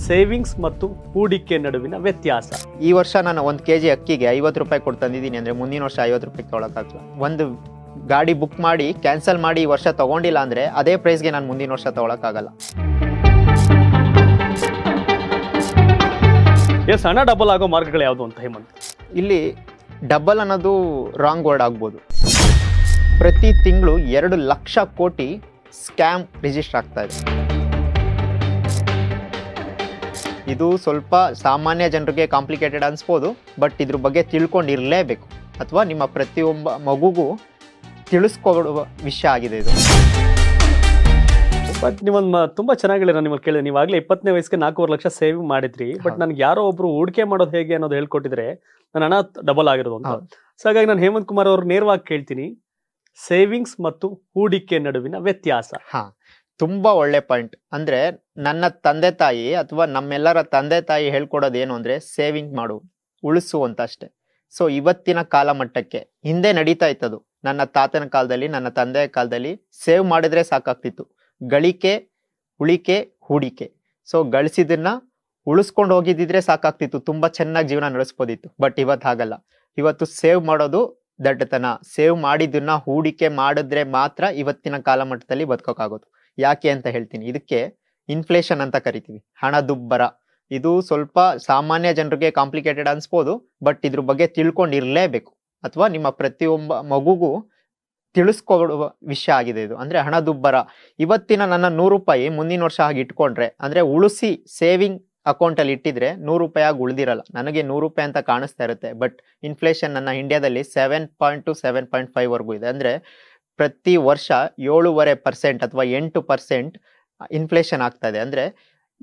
Savings ಮತ್ತು ಹೂಡಿಕೆ ನಡುವಿನ ವ್ಯತ್ಯಾಸ. ಈ ವರ್ಷ ನಾನು 1 kg ಅಕ್ಕಿಗೆ 50 ರೂಪಾಯಿ ಕೊಟ್ಟು ತಂದಿದ್ದೀನಿ ಅಂದರೆ ಮುಂದಿನ ವರ್ಷ 50 ರೂಪಾಯಿ ತೊಗೊಳಕ್ಕಾಗಲ್ಲ. ಒಂದು ಗಾಡಿ ಬುಕ್ ಮಾಡಿ ಕ್ಯಾನ್ಸಲ್ ಮಾಡಿ ಈ ವರ್ಷ ತೊಗೊಂಡಿಲ್ಲ ಅಂದರೆ ಅದೇ ಪ್ರೈಸ್ಗೆ ನಾನು ಮುಂದಿನ ವರ್ಷ ತೊಗೊಳಕ್ಕಾಗಲ್ಲ. ಎಸ್, ಹಣ ಡಬಲ್ ಆಗೋ ಮಾರ್ಗಗಳು ಯಾವುದು ಅಂತ ಹೇಮಂತ್? ಇಲ್ಲಿ ಡಬಲ್ ಅನ್ನೋದು ರಾಂಗ್ ವರ್ಡ್ ಆಗ್ಬೋದು. ಪ್ರತಿ ತಿಂಗಳು 2 ಲಕ್ಷ ಕೋಟಿ ಸ್ಕ್ಯಾಮ್ ರಿಜಿಸ್ಟರ್ ಆಗ್ತಾ ಇದೆ. ಇದು ಸ್ವಲ್ಪ ಸಾಮಾನ್ಯ ಜನರಿಗೆ ಕಾಂಪ್ಲಿಕೇಟೆಡ್ ಅನ್ಸ್ಬೋದು, ಬಟ್ ಇದ್ರ ಬಗ್ಗೆ ತಿಳ್ಕೊಂಡಿರಲೇಬೇಕು, ಅಥವಾ ನಿಮ್ಮ ಪ್ರತಿಯೊಬ್ಬ ಮಗುಗೂ ತಿಳಿಸ್ಕೊಡುವ ವಿಷಯ ಆಗಿದೆ ಇದು. ಬಟ್ ನೀವೊಂದು ತುಂಬ ಚೆನ್ನಾಗಿ ಹೇಳಿ, ನಾನು ನಿಮ್ಮಲ್ಲಿ ಕೇಳಿದೆ, ನೀವಾಗಲೇ 20ನೇ ವಯಸ್ಸಿಗೆ 4.5 ಲಕ್ಷ ಸೇವಿಂಗ್ ಮಾಡಿದ್ರಿ, ಬಟ್ ನನಗೆ ಯಾರೋ ಒಬ್ರು ಹೂಡಿಕೆ ಮಾಡೋದು ಹೇಗೆ ಅನ್ನೋದು ಹೇಳ್ಕೊಟ್ಟಿದ್ರೆ ನನ್ನ ಹಣ ಡಬಲ್ ಆಗಿರೋದು ಅಂತ. ಸೊ ಹಾಗಾಗಿ ನಾನು ಹೇಮಂತ್ ಕುಮಾರ್ ಅವ್ರು ನೇರವಾಗಿ ಕೇಳ್ತೀನಿ, ಸೇವಿಂಗ್ಸ್ ಮತ್ತು ಹೂಡಿಕೆ ನಡುವಿನ ವ್ಯತ್ಯಾಸ. ತುಂಬಾ ಒಳ್ಳೆ ಪಾಯಿಂಟ್. ಅಂದ್ರೆ ನನ್ನ ತಂದೆ ತಾಯಿ ಅಥವಾ ನಮ್ಮೆಲ್ಲರ ತಂದೆ ತಾಯಿ ಹೇಳ್ಕೊಡೋದು ಏನು ಅಂದ್ರೆ ಸೇವಿಂಗ್ ಮಾಡು, ಉಳಿಸು ಅಂತ ಅಷ್ಟೇ. ಸೊ ಇವತ್ತಿನ ಕಾಲಮಟ್ಟಕ್ಕೆ ಹಿಂದೆ ನಡೀತಾ ಇತ್ತದು. ನನ್ನ ತಾತನ ಕಾಲದಲ್ಲಿ, ನನ್ನ ತಂದೆಯ ಕಾಲದಲ್ಲಿ ಸೇವ್ ಮಾಡಿದ್ರೆ ಸಾಕಾಗ್ತಿತ್ತು. ಗಳಿಕೆ, ಉಳಿಕೆ, ಹೂಡಿಕೆ. ಸೊ ಗಳಿಸಿದನ್ನ ಉಳಿಸ್ಕೊಂಡು ಹೋಗಿದ್ದಿದ್ರೆ ಸಾಕಾಗ್ತಿತ್ತು, ತುಂಬಾ ಚೆನ್ನಾಗಿ ಜೀವನ ನಡೆಸ್ಬೋದಿತ್ತು. ಬಟ್ ಇವತ್ತು ಹಾಗಲ್ಲ. ಇವತ್ತು ಸೇವ್ ಮಾಡೋದು ದಡ್ಡತನ. ಸೇವ್ ಮಾಡಿದ್ದನ್ನ ಹೂಡಿಕೆ ಮಾಡಿದ್ರೆ ಮಾತ್ರ ಇವತ್ತಿನ ಕಾಲಮಟ್ಟದಲ್ಲಿ ಬದುಕೋಕ್ಕಾಗೋದು. ಯಾಕೆ ಅಂತ ಹೇಳ್ತೀನಿ. ಇದಕ್ಕೆ ಇನ್ಫ್ಲೇಷನ್ ಅಂತ ಕರಿತೀವಿ, ಹಣದುಬ್ಬರ. ಇದು ಸ್ವಲ್ಪ ಸಾಮಾನ್ಯ ಜನರಿಗೆ ಕಾಂಪ್ಲಿಕೇಟೆಡ್ ಅನ್ಸ್ಬೋದು, ಬಟ್ ಇದ್ರ ಬಗ್ಗೆ ತಿಳ್ಕೊಂಡಿರಲೇಬೇಕು, ಅಥವಾ ನಿಮ್ಮ ಪ್ರತಿಯೊಬ್ಬ ಮಗುಗೂ ತಿಳಿಸ್ಕೊಡುವ ವಿಷಯ ಆಗಿದೆ ಇದು. ಅಂದ್ರೆ ಹಣದುಬ್ಬರ. ಇವತ್ತಿನ ನನ್ನ 100 ರೂಪಾಯಿ ಮುಂದಿನ ವರ್ಷ ಹಾಗೆ ಇಟ್ಕೊಂಡ್ರೆ, ಅಂದ್ರೆ ಉಳಿಸಿ ಸೇವಿಂಗ್ ಅಕೌಂಟ್ ಅಲ್ಲಿ ಇಟ್ಟಿದ್ರೆ 100 ರೂಪಾಯಿ ಆಗಿ ಉಳಿದಿರಲ್ಲ. ನನಗೆ 100 ರೂಪಾಯಿ ಅಂತ ಕಾಣಿಸ್ತಾ ಇರುತ್ತೆ, ಬಟ್ ಇನ್ಫ್ಲೇಷನ್ ನನ್ನ ಇಂಡಿಯಾದಲ್ಲಿ 7.2 to 7.5 ವರೆಗೂ ಇದೆ. ಅಂದ್ರೆ ಪ್ರತಿ ವರ್ಷ 7.5% ಅಥವಾ 8% ಇನ್ಫ್ಲೇಷನ್ ಆಗ್ತಾ ಇದೆ. ಅಂದ್ರೆ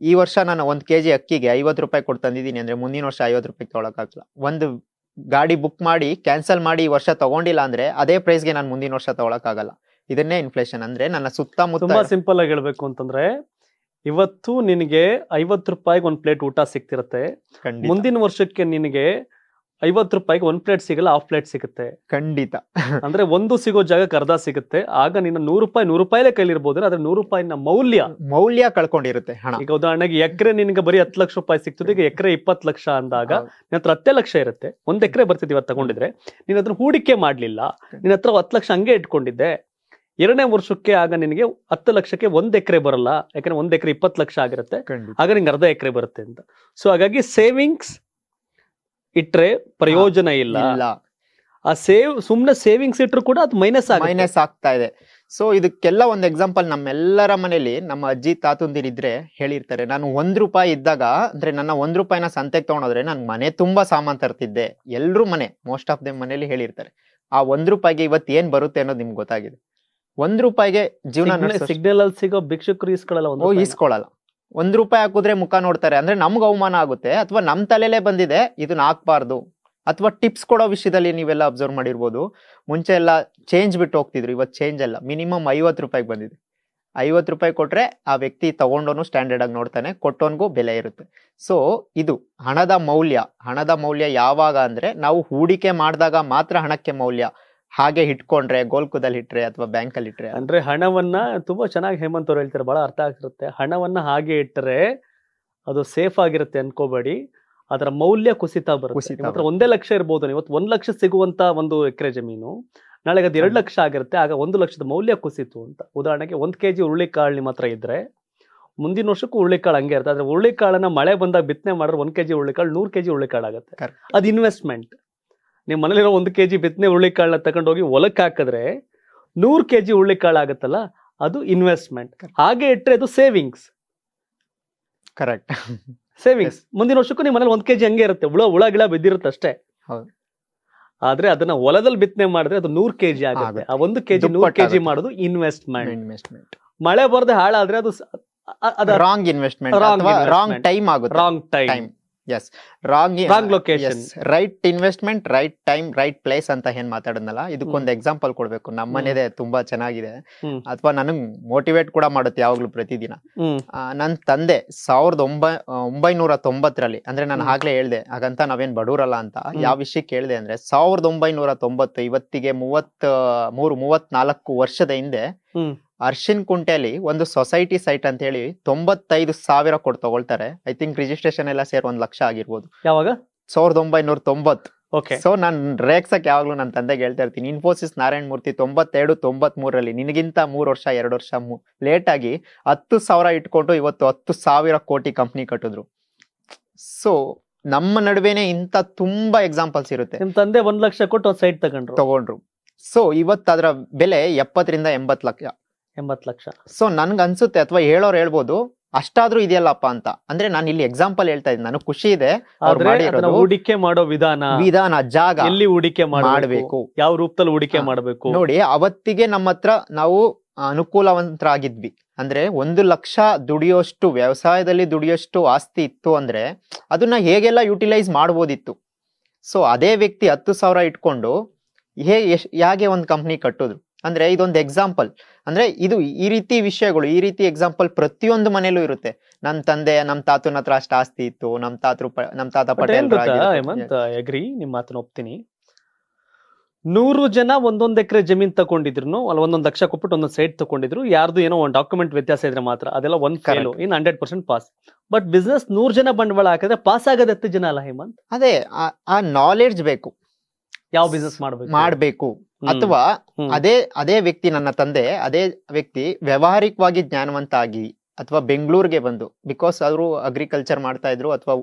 ಈ ವರ್ಷ ನಾನು 1 kg ಅಕ್ಕಿಗೆ 50 ರೂಪಾಯಿ ಕೊಟ್ಟು ತಂದಿದ್ದೀನಿ ಅಂದ್ರೆ ಮುಂದಿನ ವರ್ಷ 50 ರೂಪಾಯಿ ತೊಗೊಳಕ್ಕಾಗಲ್ಲ. ಒಂದು ಗಾಡಿ ಬುಕ್ ಮಾಡಿ ಕ್ಯಾನ್ಸಲ್ ಮಾಡಿ ಈ ವರ್ಷ ತಗೊಂಡಿಲ್ಲ ಅಂದ್ರೆ ಅದೇ ಪ್ರೈಸ್ಗೆ ನಾನು ಮುಂದಿನ ವರ್ಷ ತೊಗೊಳಕ್ಕಾಗಲ್ಲ. ಇದನ್ನೇ ಇನ್ಫ್ಲೇಷನ್ ಅಂದ್ರೆ. ನನ್ನ ಸುತ್ತಮುತ್ತ ತುಂಬಾ ಸಿಂಪಲ್ ಆಗಿ ಹೇಳ್ಬೇಕು ಅಂತಂದ್ರೆ, ಇವತ್ತು ನಿನಗೆ 50 ರೂಪಾಯಿಗೆ 1 ಪ್ಲೇಟ್ ಊಟ ಸಿಗ್ತಿರತ್ತೆ, ಮುಂದಿನ ವರ್ಷಕ್ಕೆ ನಿನಗೆ 50 ರೂಪಾಯಿಗೆ 1 ಪ್ಲೇಟ್ ಸಿಗಲ್ಲ, 1/2 ಪ್ಲೇಟ್ ಸಿಗುತ್ತೆ. ಖಂಡಿತ. ಅಂದ್ರೆ ಒಂದು ಸಿಗೋ ಜಾಗಕ್ಕೆ ಅರ್ಧ ಸಿಗುತ್ತೆ. ಆಗ ನಿನ್ನ 100 ರೂಪಾಯಿಲೇ ಕೈಲಿರ್ಬೋದು, ಆದ್ರೆ 100 ರೂಪಾಯಿನ ಮೌಲ್ಯ ಕಳ್ಕೊಂಡಿರುತ್ತೆ ಹಣ. ಈಗ ಉದಾಹರಣೆಗೆ ಎಕರೆ ನಿನಗೆ ಬರೀ 10 ಲಕ್ಷ ರೂಪಾಯಿ ಸಿಗ್ತದೆ, ಈಗ ಎಕರೆ 20 ಲಕ್ಷ ಅಂದಾಗ ನಿನ್ನ ಹತ್ರ 10 ಲಕ್ಷ ಇರುತ್ತೆ. 1 ಎಕರೆ ಬರ್ತಿದ್ ಇವತ್ತು ತಗೊಂಡಿದ್ರೆ, ನೀನ್ ಅದನ್ನ ಹೂಡಿಕೆ ಮಾಡ್ಲಿಲ್ಲ, ನಿನ್ನ ಹತ್ರ 10 ಲಕ್ಷ ಹಂಗೆ ಇಟ್ಕೊಂಡಿದ್ದೆ, 2ನೇ ವರ್ಷಕ್ಕೆ ಆಗ ನಿನಗೆ 10 ಲಕ್ಷಕ್ಕೆ 1 ಎಕರೆ ಬರಲ್ಲ, ಯಾಕಂದ್ರೆ 1 ಎಕರೆ 20 ಲಕ್ಷ ಆಗಿರುತ್ತೆ, ಆಗ ನಿಂಗೆ ಅರ್ಧ ಎಕರೆ ಬರುತ್ತೆ ಅಂತ. ಸೊ ಹಾಗಾಗಿ ಸೇವಿಂಗ್ಸ್ ಇಟ್ರೆ ಪ್ರಯೋಜನ ಇಲ್ಲ. ಆ ಸುಮ್ನೆ ಸೇವಿಂಗ್ಸ್ ಇಟ್ರು ಕೂಡ ಅದು ಮೈನಸ್ ಆಗ್ತಾ ಇದೆ. ಸೊ ಇದಕ್ಕೆಲ್ಲ ಒಂದು ಎಕ್ಸಾಂಪಲ್ ನಮ್ಮೆಲ್ಲರ ಮನೇಲಿ ನಮ್ಮ ಅಜ್ಜಿ ತಾತಂದಿರಿದ್ರೆ ಹೇಳಿರ್ತಾರೆ. ನಾನು 1 ರೂಪಾಯಿ ಇದ್ದಾಗ, ಅಂದ್ರೆ ನನ್ನ 1 ರೂಪಾಯಿನ ಸಂತೆಗೆ ತಗೊಂಡೋದ್ರೆ ನನ್ ಮನೆ ತುಂಬಾ ಸಾಮಾನ್ ತರ್ತಿದ್ದೆ. ಎಲ್ರು ಮೋಸ್ಟ್ ಆಫ್ ದಮ್ ಮನೇಲಿ ಹೇಳಿರ್ತಾರೆ. ಆ 1 ರೂಪಾಯಿಗೆ ಇವತ್ತು ಏನ್ ಬರುತ್ತೆ ಅನ್ನೋದು ನಿಮ್ಗೆ ಗೊತ್ತಾಗಿದೆ. 1 ರೂಪಾಯಿಗೆ ಜೀವನ ಸಿಗ್ನಲ್ ಅಲ್ಲಿ ಸಿಗೋ ಭಿಕ್ಷುಕರು ಇಸ್ಕೊಳ್ಳಲ್ಲ. 1 ರೂಪಾಯಿ ಹಾಕಿದ್ರೆ ಮುಖ ನೋಡ್ತಾರೆ. ಅಂದ್ರೆ ನಮ್ಗೆ ಅವಮಾನ ಆಗುತ್ತೆ, ಅಥವಾ ನಮ್ ತಲೆಲೇ ಬಂದಿದೆ ಇದನ್ನ ಹಾಕ್ಬಾರ್ದು. ಅಥವಾ ಟಿಪ್ಸ್ ಕೊಡೋ ವಿಷಯದಲ್ಲಿ ನೀವೆಲ್ಲ ಅಬ್ಸರ್ವ್ ಮಾಡಿರ್ಬೋದು. ಮುಂಚೆ ಎಲ್ಲ ಚೇಂಜ್ ಬಿಟ್ಟು ಹೋಗ್ತಿದ್ರು, ಇವತ್ತು ಚೇಂಜ್ ಅಲ್ಲ, ಮಿನಿಮಮ್ 50 ರೂಪಾಯಿಗೆ ಬಂದಿದೆ. 50 ರೂಪಾಯಿ ಕೊಟ್ರೆ ಆ ವ್ಯಕ್ತಿ ತಗೊಂಡೋನು ಸ್ಟ್ಯಾಂಡರ್ಡ್ ಆಗಿ ನೋಡ್ತಾನೆ, ಕೊಟ್ಟೋನ್ಗೂ ಬೆಲೆ ಇರುತ್ತೆ. ಸೊ ಇದು ಹಣದ ಮೌಲ್ಯ ಯಾವಾಗ ಅಂದ್ರೆ ನಾವು ಹೂಡಿಕೆ ಮಾಡಿದಾಗ ಮಾತ್ರ ಹಣಕ್ಕೆ ಮೌಲ್ಯ. ಹಾಗೆ ಇಟ್ಕೊಂಡ್ರೆ, ಗೋಲ್ಕುದಲ್ಲಿ ಇಟ್ರೆ ಅಥವಾ ಬ್ಯಾಂಕ್ ಅಲ್ಲಿ ಇಟ್ರೆ, ಅಂದ್ರೆ ಹಣವನ್ನ ತುಂಬಾ ಚೆನ್ನಾಗಿ ಹೇಮಂತ್ ಅವ್ರು ಹೇಳ್ತಾರೆ, ಬಹಳ ಅರ್ಥ ಆಗ್ತಿರುತ್ತೆ. ಹಣವನ್ನ ಹಾಗೆ ಇಟ್ಟರೆ ಅದು ಸೇಫ್ ಆಗಿರುತ್ತೆ ಅನ್ಕೋಬೇಡಿ, ಅದರ ಮೌಲ್ಯ ಕುಸಿತಾ ಬರುತ್ತೆ. 1 ಲಕ್ಷ ಇರ್ಬೋದು, ಇವತ್ತು 1 ಲಕ್ಷ ಸಿಗುವಂತ 1 ಎಕರೆ ಜಮೀನು ನಾಳೆಗೆ ಅದು 2 ಲಕ್ಷ ಆಗಿರುತ್ತೆ, ಆಗ 1 ಲಕ್ಷದ ಮೌಲ್ಯ ಕುಸಿತು ಅಂತ. ಉದಾಹರಣೆಗೆ 1 kg ಹುರುಳಿಕಾಳು ನಿಮ್ಮ ಹತ್ರ ಇದ್ರೆ ಮುಂದಿನ ವರ್ಷಕ್ಕೂ ಹುರುಳಿಕಾಳು ಹಂಗೆ ಇರುತ್ತೆ. ಆದ್ರೆ ಹುರುಳಿಕಾಳನ್ನ ಮಳೆ ಬಂದಾಗ ಬಿತ್ತನೆ ಮಾಡಿದ್ರೆ 1 kg ಹುರುಳಿಕಾಳು 100 kg ಹುರುಳಿಕಾಳು ಆಗುತ್ತೆ. ಅದು ಇನ್ವೆಸ್ಟ್ಮೆಂಟ್. ನಿಮ್ಮ ಮನೇಲಿರೋ 1 kg ಬಿತ್ತನೆ ಹುರುಳಿಕಾಳನ್ನ ತಗೊಂಡೋಗಿ ಹೊಲಕ್ಕೆ ಹಾಕಿದ್ರೆ 100 kg ಹುರುಳಿಕಾಳು ಆಗುತ್ತಲ್ಲ, ಅದು ಇನ್ವೆಸ್ಟ್ಮೆಂಟ್. ಹಾಗೆ ಇಟ್ಟರೆ ಅದು ಸೇವಿಂಗ್ಸ್. ಕರೆಕ್ಟ್. ಸೇವಿಂಗ್ಸ್. ಮುಂದಿನ ವರ್ಷಕ್ಕೂ ನಿಮ್ಮ ಮನೇಲಿ 1 kg ಹಂಗೆ ಇರುತ್ತೆ, ಹುಳ ಗಿಳ ಬಿದ್ದಿರುತ್ತೆ ಅಷ್ಟೇ. ಆದ್ರೆ ಅದನ್ನ ಹೊಲದಲ್ಲಿ ಬಿತ್ತನೆ ಮಾಡಿದ್ರೆ ಅದು 100 kg ಆಗುತ್ತೆ. ಆ 1 kg 100 kg ಮಾಡೋದು ಇನ್ವೆಸ್ಟ್ಮೆಂಟ್. ಮಳೆ ಬರದೆ ಹಾಳಾದ್ರೆ ಅದು ರಾಂಗ್ ಇನ್ವೆಸ್ಟ್ಮೆಂಟ್, ರಾಂಗ್ ಟೈಮ್ ಆಗುತ್ತೆ. Wrong time. Yes, wrong location. Right investment, right time, right place ಅಂತ ಏನ್ ಮಾತಾಡೋದಲ್ಲ. ಇದಕ್ಕೊಂದು ಎಕ್ಸಾಂಪಲ್ ಕೊಡ್ಬೇಕು. ನಮ್ಮನೇದೆ ತುಂಬಾ ಚೆನ್ನಾಗಿದೆ, ಅಥವಾ ನನಗ್ ಮೋಟಿವೇಟ್ ಕೂಡ ಮಾಡುತ್ತೆ ಯಾವಾಗ್ಲೂ ಪ್ರತಿದಿನ. ನನ್ ತಂದೆ 1990ರಲ್ಲಿ, ಅಂದ್ರೆ ನಾನು ಆಗ್ಲೇ ಹೇಳ್ದೆ ಹಾಗಂತ ನಾವೇನ್ ಬಡವರಲ್ಲ ಅಂತ. ಯಾವ ವಿಷಯಕ್ಕೆ ಹೇಳ್ದೆ ಅಂದ್ರೆ 1990, ಇವತ್ತಿಗೆ 34 ವರ್ಷದ ಹಿಂದೆ ಅರ್ಶಿನ್ ಕುಂಟೆಲಿ ಒಂದು ಸೊಸೈಟಿ ಸೈಟ್ ಅಂತ ಹೇಳಿ 95,000 ಕೊಟ್ಟು ತಗೊಳ್ತಾರೆ. ಐ ಥಿಂಕ್ ರಿಜಿಸ್ಟ್ರೇಷನ್ ಎಲ್ಲ ಸೇರಿ 1 ಲಕ್ಷ ಆಗಿರ್ಬೋದು. ಯಾವಾಗ? 1990. ಓಕೆ. ಸೊ ನಾನು ರೇಕ್ಸಕ್ ಯಾವಾಗ್ಲೂ ನನ್ನ ತಂದೆಗೆ ಹೇಳ್ತಾ ಇರ್ತೀನಿ, ಇನ್ಫೋಸಿಸ್ ನಾರಾಯಣ ಮೂರ್ತಿ 92-93 ನಿನಗಿಂತ 3 ವರ್ಷ 2 ವರ್ಷ ಲೇಟ್ ಆಗಿ 10,000 ಇಟ್ಕೊಂಡು ಇವತ್ತು 10,000 ಕೋಟಿ ಕಂಪ್ನಿ ಕಟ್ಟಿದ್ರು. ಸೊ ನಮ್ಮ ನಡುವೆನೆ ಇಂತ ತುಂಬಾ ಎಕ್ಸಾಂಪಲ್ಸ್ ಇರುತ್ತೆ. ನಿಮ್ ತಂದೆ 1 ಲಕ್ಷ ಕೊಟ್ಟು ಒಂದು ಸೈಟ್ ತಗೊಂಡ್ರು. ಸೊ ಇವತ್ತು ಅದರ ಬೆಲೆ 70-80 ಲಕ್ಷ. 80 ಲಕ್ಷ. ಸೊ ನನ್ಗೆ ಅನ್ಸುತ್ತೆ, ಅಥವಾ ಹೇಳೋರು ಹೇಳ್ಬೋದು, ಅಷ್ಟಾದ್ರೂ ಇದೆಯಲ್ಲಪ್ಪ ಅಂತ. ಅಂದ್ರೆ ನಾನು ಇಲ್ಲಿ ಎಕ್ಸಾಂಪಲ್ ಹೇಳ್ತಾ ಇದ್ದೀನಿ, ನನಗೆ ಖುಷಿ ಇದೆ. ಹೂಡಿಕೆ ಮಾಡೋ ವಿಧಾನ, ಜಾಗ, ಎಲ್ಲಿ ಹೂಡಿಕೆ ಮಾಡಬೇಕು, ಯಾವ ರೂಪದಲ್ಲಿ ಹೂಡಿಕೆ ಮಾಡಬೇಕು ನೋಡಿ. ಅವತ್ತಿಗೆ ನಮ್ಮ ಹತ್ರ ನಾವು ಅನುಕೂಲವಂತರಾಗಿದ್ವಿ. ಅಂದ್ರೆ 1 ಲಕ್ಷ ದುಡಿಯೋಷ್ಟು, ವ್ಯವಸಾಯದಲ್ಲಿ ದುಡಿಯೋಷ್ಟು ಆಸ್ತಿ ಇತ್ತು ಅಂದ್ರೆ ಅದನ್ನ ಹೇಗೆಲ್ಲ ಯುಟಿಲೈಸ್ ಮಾಡ್ಬೋದಿತ್ತು. ಸೊ ಅದೇ ವ್ಯಕ್ತಿ 10,000 ಇಟ್ಕೊಂಡು ಹೇಗೆ ಒಂದು ಕಂಪ್ನಿ ಕಟ್ಟಿದ್ರು ಅಂದ್ರೆ ಇದೊಂದು ಎಕ್ಸಾಂಪಲ್. ಅಂದ್ರೆ ಇದು ಈ ರೀತಿ ವಿಷಯಗಳು, ಈ ರೀತಿ ಎಕ್ಸಾಂಪಲ್ ಪ್ರತಿಯೊಂದು ಮನೇಲೂ ಇರುತ್ತೆ. ನನ್ನ ತಂದೆ, ನಮ್ಮ ತಾತನ ಹತ್ರ ಅಷ್ಟು ಆಸ್ತಿ ಇತ್ತು, ನಮ್ಮ ತಾತ ಪಟೇಲ್. ಅಗ್ರಿ, ನಿಮ್ ಮಾತನ್ನ ಒಪ್ತೀನಿ. 100 ಜನ 1 ಎಕರೆ ಜಮೀನ್ ತಗೊಂಡಿದ್ರು, ಅಲ್ಲ 1 ಲಕ್ಷ ಕೊಟ್ಬಿಟ್ಟು 1 ಸೈಟ್ ತಗೊಂಡಿದ್ರು. ಯಾರ್ದು ಏನೋ ಒಂದು ಡಾಕ್ಯುಮೆಂಟ್ ವ್ಯತ್ಯಾಸ ಇದ್ರೆ ಮಾತ್ರ ಅದೆಲ್ಲ ಒಂದು fail, in 100% pass. But business 100 ಜನ ಬಂಡವಾಳ ಹಾಕಿದ್ರೆ ಪಾಸ್ ಆಗೋದು 10 ಜನ ಅಲ್ಲ ಹೇಮಂತ್. ಅದೇ ಆ ನಾಲೆಡ್ಜ್ ಬೇಕು, ಯಾವ ಬಿಸ್ನೆಸ್ ಮಾಡ್ಬೇಕು. ಅಥವಾ ಅದೇ ವ್ಯಕ್ತಿ, ನನ್ನ ತಂದೆ ಅದೇ ವ್ಯಕ್ತಿ ವ್ಯಾವಹಾರಿಕವಾಗಿ ಜ್ಞಾನವಂತ ಆಗಿ, ಅಥವಾ ಬೆಂಗಳೂರಿಗೆ ಬಂದು, ಬಿಕಾಸ್ ಅವರು ಅಗ್ರಿಕಲ್ಚರ್ ಮಾಡ್ತಾ ಇದ್ರು, ಅಥವಾ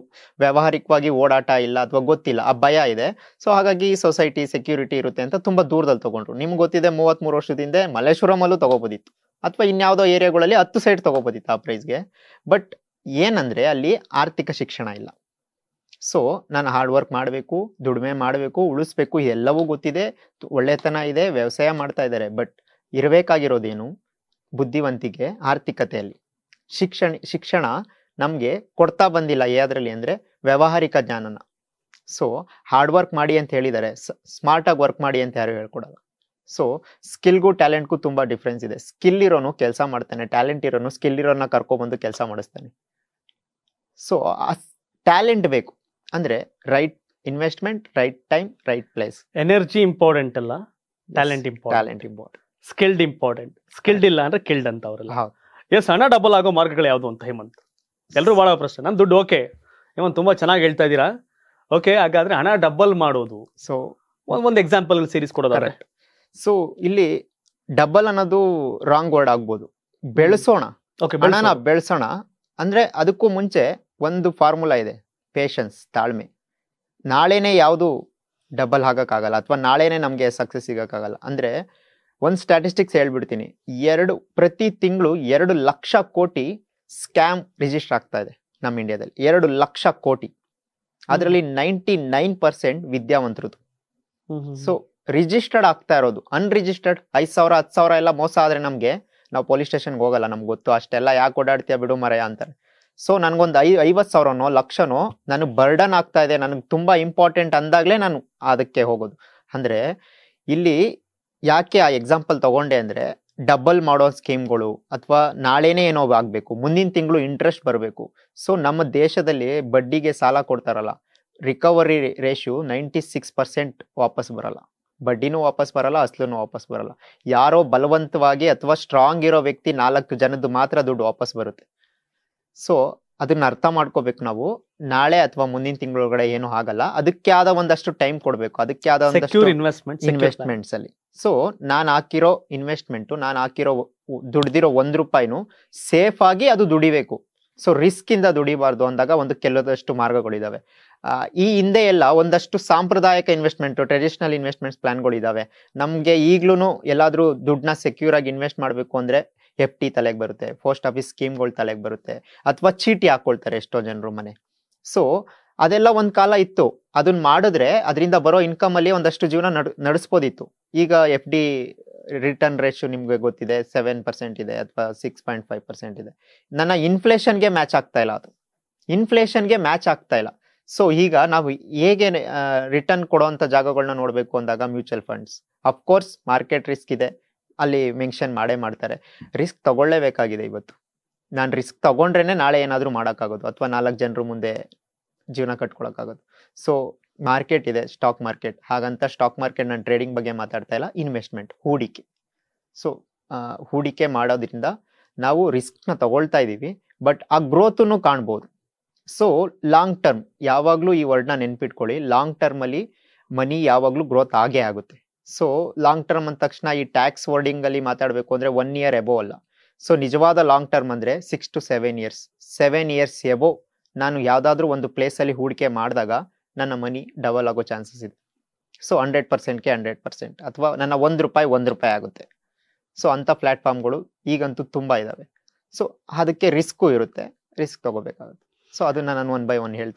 ವ್ಯಾವಹಾರಿಕವಾಗಿ ಓಡಾಟ ಇಲ್ಲ, ಅಥವಾ ಗೊತ್ತಿಲ್ಲ, ಆ ಭಯ ಇದೆ. ಸೊ ಹಾಗಾಗಿ ಸೊಸೈಟಿ ಸೆಕ್ಯೂರಿಟಿ ಇರುತ್ತೆ ಅಂತ ತುಂಬಾ ದೂರದಲ್ಲಿ ತಗೊಂಡ್ರು. ನಿಮ್ಗೆ ಗೊತ್ತಿದೆ, 33 ವರ್ಷದಿಂದ ಮಲ್ಲೇಶ್ವರಮಲ್ಲೂ ತಗೋಬೋದಿತ್ತು, ಅಥವಾ ಇನ್ಯಾವುದೋ ಏರಿಯಾಗಳಲ್ಲಿ 10 ಸೈಟ್ ತಗೋಬೋದಿತ್ತು ಆ ಪ್ರೈಸ್ಗೆ. ಬಟ್ ಏನಂದ್ರೆ ಅಲ್ಲಿ ಆರ್ಥಿಕ ಶಿಕ್ಷಣ ಇಲ್ಲ. ಸೊ ನಾನು ಹಾರ್ಡ್ ವರ್ಕ್ ಮಾಡಬೇಕು, ದುಡಿಮೆ ಮಾಡಬೇಕು, ಉಳಿಸ್ಬೇಕು, ಎಲ್ಲವೂ ಗೊತ್ತಿದೆ, ಒಳ್ಳೆತನ ಇದೆ, ವ್ಯವಸಾಯ ಮಾಡ್ತಾ ಇದ್ದಾರೆ. ಬಟ್ ಇರಬೇಕಾಗಿರೋದೇನು? ಬುದ್ಧಿವಂತಿಕೆ, ಆರ್ಥಿಕತೆಯಲ್ಲಿ. ಶಿಕ್ಷಣ ನಮ್ಗೆ ಕೊಡ್ತಾ ಬಂದಿಲ್ಲ ಯಾವ್ದ್ರಲ್ಲಿ ಅಂದ್ರೆ ವ್ಯಾವಹಾರಿಕ ಜ್ಞಾನನ. ಸೊ ಹಾರ್ಡ್ ವರ್ಕ್ ಮಾಡಿ ಅಂತ ಹೇಳಿದ್ದಾರೆ, ಸ್ಮಾರ್ಟ್ ಆಗಿ ವರ್ಕ್ ಮಾಡಿ ಅಂತ ಯಾರು ಹೇಳ್ಕೊಡಲ್ಲ. ಸೊ ಸ್ಕಿಲ್ಗೂ ಟ್ಯಾಲೆಂಟ್ಗೂ ತುಂಬಾ ಡಿಫ್ರೆನ್ಸ್ ಇದೆ. ಸ್ಕಿಲ್ ಇರೋನು ಕೆಲಸ ಮಾಡ್ತಾನೆ, ಟ್ಯಾಲೆಂಟ್ ಇರೋನು ಸ್ಕಿಲ್ ಇರೋನ ಕರ್ಕೊಬಂದು ಕೆಲಸ ಮಾಡಿಸ್ತಾನೆ. ಸೊ ಆ ಟ್ಯಾಲೆಂಟ್ ಬೇಕು ಅಂದ್ರೆ right investment, right time, right place. Energy important ಅಲ್ಲ, talent important. Skilled important. Skilled ಇಲ್ಲ ಅಂದ್ರೆ ಕಿಲ್ಡ್ ಅಂತ ಅವರೆಲ್ಲ. ಎಸ್, ಹಣ ಡಬಲ್ ಆಗೋ ಮಾರ್ಗಗಳು ಯಾವ್ದು ಅಂತ ಹೇಮಂತ್ ಎಲ್ರು ಬಹಳ ಪ್ರಶ್ನೆ. ನನ್ ದುಡ್ಡು ಓಕೆ ಹೇಮಂತ್, ತುಂಬಾ ಚೆನ್ನಾಗಿ ಹೇಳ್ತಾ ಇದ್ದೀರಾ. ಓಕೆ, ಹಾಗಾದ್ರೆ ಹಣ ಡಬಲ್ ಮಾಡೋದು, ಸೊ ಒಂದು ಎಕ್ಸಾಂಪಲ್ ಸೀರೀಸ್ ಕೊಡೋದಾದ್ರೆ. ಸೊ ಇಲ್ಲಿ ಡಬಲ್ ಅನ್ನೋದು ರಾಂಗ್ ವರ್ಡ್ ಆಗ್ಬೋದು. ಬೆಳೆಸೋಣ, ಹಣನ ಬೆಳೆಸೋಣ ಅಂದ್ರೆ ಅದಕ್ಕೂ ಮುಂಚೆ ಒಂದು ಫಾರ್ಮುಲಾ ಇದೆ, ಪೇಷನ್ಸ್, ತಾಳ್ಮೆ. ನಾಳೆನೆ ಯಾವುದು ಡಬಲ್ ಆಗಕ್ಕಾಗಲ್ಲ, ಅಥವಾ ನಾಳೆನೆ ನಮ್ಗೆ ಸಕ್ಸಸ್ ಸಿಗಕ್ಕಾಗಲ್ಲ. ಅಂದ್ರೆ ಒಂದು ಸ್ಟ್ಯಾಟಿಸ್ಟಿಕ್ಸ್ ಹೇಳ್ಬಿಡ್ತೀನಿ, ಪ್ರತಿ ತಿಂಗಳು 2 ಲಕ್ಷ ಕೋಟಿ ಸ್ಕ್ಯಾಮ್ ರಿಜಿಸ್ಟರ್ ಆಗ್ತಾ ಇದೆ ನಮ್ಮ ಇಂಡಿಯಾದಲ್ಲಿ. 2 ಲಕ್ಷ ಕೋಟಿ. ಅದರಲ್ಲಿ 99% ವಿದ್ಯಾವಂತರದು. ಸೊ ರಿಜಿಸ್ಟರ್ಡ್ ಆಗ್ತಾ ಇರೋದು, ಅನ್ರಿಜಿಸ್ಟರ್ಡ್ 5,000 10,000 ಎಲ್ಲ ಮೋಸ ಆದ್ರೆ ನಮ್ಗೆ, ನಾವು ಪೊಲೀಸ್ ಸ್ಟೇಷನ್ಗೆ ಹೋಗಲ್ಲ, ನಮ್ಗೆ ಗೊತ್ತು, ಅಷ್ಟೆಲ್ಲ ಯಾಕೆ ಓಡಾಡ್ತೀಯ ಬಿಡು ಮರೆಯ ಅಂತಾರೆ. ಸೊ ನನ್ಗೊಂದು 50,000ನೋ ಲಕ್ಷನೋ ನನಗೆ ಬರ್ಡನ್ ಆಗ್ತಾ ಇದೆ, ನನಗೆ ತುಂಬಾ ಇಂಪಾರ್ಟೆಂಟ್ ಅಂದಾಗ್ಲೇ ನಾನು ಅದಕ್ಕೆ ಹೋಗೋದು. ಅಂದ್ರೆ ಇಲ್ಲಿ ಯಾಕೆ ಆ ಎಕ್ಸಾಂಪಲ್ ತಗೊಂಡೆ ಅಂದ್ರೆ, ಡಬಲ್ ಮಾಡೋ ಸ್ಕೀಮ್ಗಳು, ಅಥವಾ ನಾಳೆನೇ ಏನೋ ಆಗ್ಬೇಕು, ಮುಂದಿನ ತಿಂಗಳು ಇಂಟ್ರೆಸ್ಟ್ ಬರಬೇಕು. ಸೊ ನಮ್ಮ ದೇಶದಲ್ಲಿ ಬಡ್ಡಿಗೆ ಸಾಲ ಕೊಡ್ತಾರಲ್ಲ, ರಿಕವರಿ ರೇಷಿಯೋ 96% ವಾಪಸ್ ಬರಲ್ಲ. ಬಡ್ಡಿನೂ ವಾಪಸ್ ಬರಲ್ಲ, ಅಸ್ಲೂ ವಾಪಸ್ ಬರಲ್ಲ. ಯಾರೋ ಬಲವಂತವಾಗಿ ಅಥವಾ ಸ್ಟ್ರಾಂಗ್ ಇರೋ ವ್ಯಕ್ತಿ 4 ಜನದ್ದು ಮಾತ್ರ ದುಡ್ಡು ವಾಪಸ್ ಬರುತ್ತೆ. ಸೊ ಅದನ್ನ ಅರ್ಥ ಮಾಡ್ಕೋಬೇಕು ನಾವು. ನಾಳೆ ಅಥವಾ ಮುಂದಿನ ತಿಂಗಳೊಳಗಡೆ ಏನು ಆಗಲ್ಲ, ಅದಕ್ಕೆ ಆದ ಒಂದಷ್ಟು ಟೈಮ್ ಕೊಡ್ಬೇಕು, ಅದಕ್ಕೆ ಆದ ಒಂದಷ್ಟು ಇನ್ವೆಸ್ಟ್ಮೆಂಟ್ಸ್ ಅಲ್ಲಿ. ಸೊ ನಾನು ಹಾಕಿರೋ ಇನ್ವೆಸ್ಟ್ಮೆಂಟ್, ನಾನು ಹಾಕಿರೋ ದುಡ್ದಿರೋ 1 ರೂಪಾಯಿನೂ ಸೇಫ್ ಆಗಿ ಅದು ದುಡಿಬೇಕು. ಸೊ ರಿಸ್ಕ್ ಇಂದ ದುಡಿಬಾರ್ದು ಅಂದಾಗ ಕೆಲವಷ್ಟು ಮಾರ್ಗಗಳಿದಾವೆ. ಈ ಹಿಂದೆ ಎಲ್ಲ ಒಂದಷ್ಟು ಸಾಂಪ್ರದಾಯಿಕ ಇನ್ವೆಸ್ಟ್ಮೆಂಟ್, ಟ್ರೆಡಿಷನಲ್ ಇನ್ವೆಸ್ಟ್ಮೆಂಟ್ಸ್ ಪ್ಲಾನ್ಗಳಿದಾವೆ. ನಮ್ಗೆ ಈಗ್ಲೂ ಎಲ್ಲಾದ್ರೂ ದುಡ್ಡನ್ನ ಸೆಕ್ಯೂರ್ ಆಗಿ ಇನ್ವೆಸ್ಟ್ ಮಾಡ್ಬೇಕು ಅಂದ್ರೆ FD ತಲೆಗೆ ಬರುತ್ತೆ, ಪೋಸ್ಟ್ ಆಫೀಸ್ ಸ್ಕೀಮ್ಗಳು ತಲೆಗೆ ಬರುತ್ತೆ, ಅಥವಾ ಚೀಟಿ ಹಾಕೊಳ್ತಾರೆ ಎಷ್ಟೋ ಜನರು ಮನೆ. ಸೊ ಅದೆಲ್ಲ ಒಂದ್ ಕಾಲ ಇತ್ತು. ಅದನ್ನ ಮಾಡಿದ್ರೆ ಅದರಿಂದ ಬರೋ ಇನ್ಕಮ್ ಅಲ್ಲಿ ಒಂದಷ್ಟು ಜೀವನ ನಡೆಸ್ಬೋದಿತ್ತು. ಈಗ FD ರಿಟರ್ನ್ ರೇಷಿಯೋ ನಿಮ್ಗೆ ಗೊತ್ತಿದೆ, 7% ಇದೆ, ಅಥವಾ 6.5% ಇದೆ. ನನ್ನ ಇನ್ಫ್ಲೇಷನ್ಗೆ ಮ್ಯಾಚ್ ಆಗ್ತಾ ಇಲ್ಲ, ಅದು ಇನ್ಫ್ಲೇಷನ್ಗೆ ಮ್ಯಾಚ್ ಆಗ್ತಾ ಇಲ್ಲ. ಸೊ ಈಗ ನಾವು ಹೇಗೆ ರಿಟರ್ನ್ ಕೊಡುವಂತ ಜಾಗಗಳನ್ನ ನೋಡ್ಬೇಕು ಅಂದಾಗ mutual funds, of course market risk ಇದೆ, ಅಲ್ಲಿ ಮೆನ್ಷನ್ ಮಾಡ್ತಾರೆ. ರಿಸ್ಕ್ ತಗೊಳ್ಳೇಬೇಕಾಗಿದೆ. ಇವತ್ತು ನಾನು ರಿಸ್ಕ್ ತಗೊಂಡ್ರೇನೆ ನಾಳೆ ಏನಾದ್ರೂ ಮಾಡೋಕ್ಕಾಗೋದು, ಅಥವಾ 4 ಜನರು ಮುಂದೆ ಜೀವನ ಕಟ್ಕೊಳಕ್ಕಾಗೋದು. ಸೊ ಮಾರ್ಕೆಟ್ ಇದೆ, ಸ್ಟಾಕ್ ಮಾರ್ಕೆಟ್. ಹಾಗಂತ ಸ್ಟಾಕ್ ಮಾರ್ಕೆಟ್ ನಾನು ಟ್ರೇಡಿಂಗ್ ಬಗ್ಗೆ ಮಾತಾಡ್ತಾ ಇಲ್ಲ, ಇನ್ವೆಸ್ಟ್ಮೆಂಟ್, ಹೂಡಿಕೆ. ಸೊ ಹೂಡಿಕೆ ಮಾಡೋದ್ರಿಂದ ನಾವು ರಿಸ್ಕ್ನ ತಗೊಳ್ತಾ ಇದ್ದೀವಿ, ಬಟ್ ಆ ಗ್ರೋತನ್ನು ಕಾಣ್ಬೋದು. ಸೊ ಲಾಂಗ್ ಟರ್ಮ್, ಯಾವಾಗಲೂ ಈ ವರ್ಡ್ನ ನೆನ್ಪಿಟ್ಕೊಳ್ಳಿ, ಲಾಂಗ್ ಟರ್ಮಲ್ಲಿ ಮನಿ ಯಾವಾಗಲೂ ಗ್ರೋತ್ ಆಗೇ ಆಗುತ್ತೆ. ಸೊ ಲಾಂಗ್ ಟರ್ಮ್ ಅಂದ ತಕ್ಷಣ ಈ ಟ್ಯಾಕ್ಸ್ ವರ್ಡಿಂಗಲ್ಲಿ ಮಾತಾಡಬೇಕು ಅಂದರೆ 1 ಇಯರ್ ಎಬೋ ಅಲ್ಲ. ಸೊ ನಿಜವಾದ ಲಾಂಗ್ ಟರ್ಮ್ ಅಂದರೆ 6 to 7 years. 7 years ಎಬೋ ನಾನು ಯಾವುದಾದ್ರೂ ಒಂದು ಪ್ಲೇಸಲ್ಲಿ ಹೂಡಿಕೆ ಮಾಡಿದಾಗ ನನ್ನ ಮನಿ ಡಬಲ್ ಆಗೋ ಚಾನ್ಸಸ್ ಇದೆ. ಸೊ 100%ಗೆ 100%, ಅಥವಾ ನನ್ನ ₹1 ಆಗುತ್ತೆ. ಸೊ ಅಂಥ ಪ್ಲ್ಯಾಟ್ಫಾರ್ಮ್ಗಳು ಈಗಂತೂ ತುಂಬ ಇದ್ದಾವೆ. ಸೊ ಅದಕ್ಕೆ ರಿಸ್ಕು ಇರುತ್ತೆ, ರಿಸ್ಕ್ ತಗೋಬೇಕಾಗುತ್ತೆ. ಸೊ ಅದನ್ನ ನಾನು 1 by 1 ಹೇಳ್ತಾ